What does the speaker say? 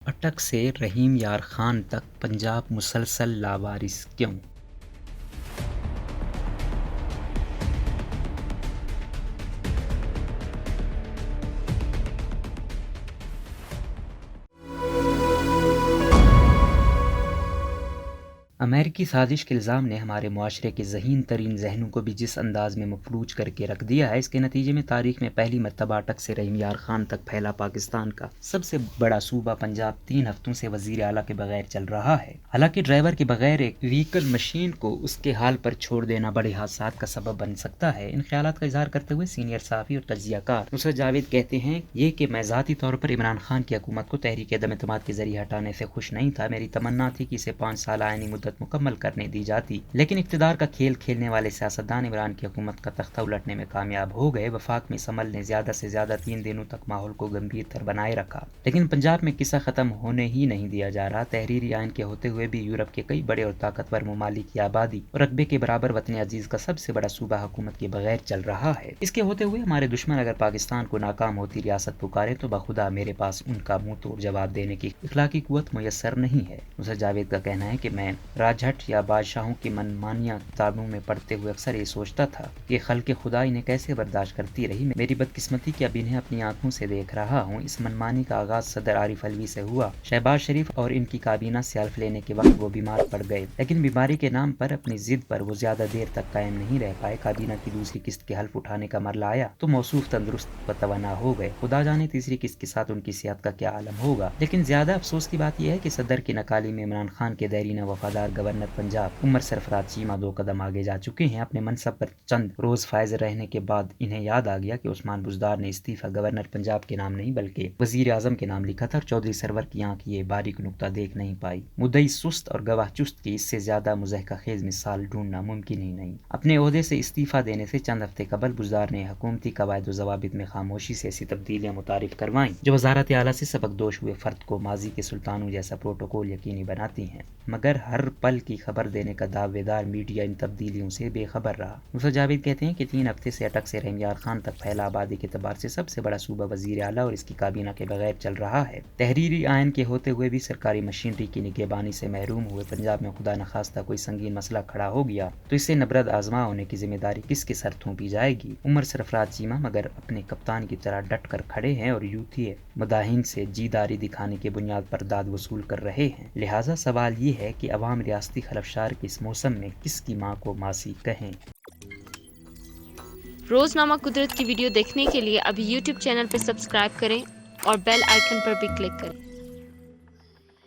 اٹک سے رحیم یار خان تک پنجاب مسلسل لاوارث کیوں؟ امریکی سازش کے الزام نے ہمارے معاشرے کے ذہین ترین ذہنوں کو بھی جس انداز میں مفلوج کر کے رکھ دیا ہے، اس کے نتیجے میں تاریخ میں پہلی مرتبہ اٹک سے رحیم یار خان تک پھیلا پاکستان کا سب سے بڑا صوبہ پنجاب 3 ہفتوں سے وزیر اعلیٰ کے بغیر چل رہا ہے۔ حالانکہ ڈرائیور کے بغیر ایک وہیکل مشین کو اس کے حال پر چھوڑ دینا بڑے حادثات کا سبب بن سکتا ہے۔ ان خیالات کا اظہار کرتے ہوئے سینئر صحافی اور تجزیہ کار نصرت جاوید کہتے ہیں، یہ کہ میں ذاتی طور پر عمران خان کی حکومت کو تحریک عدم اعتماد کے ذریعے ہٹانے سے خوش نہیں تھا۔ میری تمنا تھی کہ اسے 5 سالہ آئینی مدت مکمل کرنے دی جاتی، لیکن اقتدار کا کھیل کھیلنے والے سیاستدان عمران کی حکومت کا تختہ الٹنے میں کامیاب ہو گئے۔ وفاق میں اس عمل نے زیادہ سے زیادہ 3 دنوں تک ماحول کو گمبھیر تر بنائے رکھا، لیکن پنجاب میں قصہ ختم ہونے ہی نہیں دیا جا رہا۔ تحریری آئین کے ہوتے ہوئے بھی یورپ کے کئی بڑے اور طاقتور ممالک کی آبادی اور رقبے کے برابر وطن عزیز کا سب سے بڑا صوبہ حکومت کے بغیر چل رہا ہے۔ اس کے ہوتے ہوئے ہمارے دشمن اگر پاکستان کو ناکام ہوتی ریاست پکارے تو بخدا میرے پاس ان کا منہ توڑ جواب دینے کی اخلاقی قوت میسر نہیں ہے۔ نصرت جاوید کا کہنا ہے کہ میں راجہٹ یا بادشاہوں کی منمانیاں کتابوں میں پڑھتے ہوئے اکثر یہ سوچتا تھا کہ خلق خدا انہیں کیسے برداشت کرتی رہی۔ میری بدقسمتی کہ اب انہیں اپنی آنکھوں سے دیکھ رہا ہوں۔ اس منمانی کا آغاز صدر عارف علوی سے ہوا۔ شہباز شریف اور ان کی کابینہ سے حلف لینے کے وقت وہ بیمار پڑ گئے، لیکن بیماری کے نام پر اپنی ضد پر وہ زیادہ دیر تک قائم نہیں رہ پائے۔ کابینہ کی دوسری قسط کے حلف اٹھانے کا مرحلہ آیا تو موصوف تندرست و توانا ہو گئے۔ خدا جانے تیسری قسط کے ساتھ ان کی صحت کا کیا عالم ہوگا۔ لیکن زیادہ افسوس کی بات یہ ہے کہ صدر کی نکالی میں عمران خان کے دیرینہ وفادار گورنر پنجاب عمر سرفراز چیمہ 2 قدم آگے جا چکے ہیں۔ اپنے منصب پر چند روز فائز رہنے کے بعد انہیں یاد آ گیا کہ عثمان بزدار نے استعفیٰ گورنر پنجاب کے نام نہیں بلکہ وزیر اعظم کے نام لکھا تھا، اور چودھری سرور کی آنکھ یہ باریک نکتہ دیکھ نہیں پائی۔ مدعی سست اور گواہ چست کی اس سے زیادہ مضحکہ خیز مثال ڈھونڈنا ممکن ہی نہیں۔ اپنے عہدے سے استعفیٰ دینے سے چند ہفتے قبل بزدار نے حکومتی قواعد و ضوابط میں خاموشی سے ایسی تبدیلیاں متعارف کروائیں جو وزارت اعلیٰ سے سبکدوش ہوئے فرد کو ماضی کے سلطانوں جیسا پروٹوکول یقینی بناتی ہیں، مگر ہر پل کی خبر دینے کا دعوے دار میڈیا ان تبدیلیوں سے بے خبر رہا۔ نصرت جاوید کہتے ہیں کہ 3 ہفتے سے اٹک سے رحیم یار خان تک پھیلا آبادی کے اعتبار سے سب سے بڑا صوبہ وزیر اعلیٰ اور اس کی کابینہ کے بغیر چل رہا ہے۔ تحریری آئین کے ہوتے ہوئے بھی سرکاری مشینری کی نگہبانی سے محروم ہوئے پنجاب میں خدا نخواستہ کوئی سنگین مسئلہ کھڑا ہو گیا تو اس سے نبرد آزما ہونے کی ذمہ داری کس کے سر تھوپی جائے گی؟ عمر سرفراز چیمہ مگر اپنے کپتان کی طرح ڈٹ کر کھڑے ہیں اور یوتھی مداحین سے جیداری دکھانے کی بنیاد پر داد وصول کر رہے ہیں۔ لہٰذا سوال یہ ہے کہ عوام ریاستی خلفشار کے اس موسم میں کس کی ماں کو ماسی کہیں؟ روزنامہ قدرت کی ویڈیو دیکھنے کے لیے ابھی یوٹیوب چینل پہ سبسکرائب کریں اور بیل آئیکن پر بھی کلک کریں۔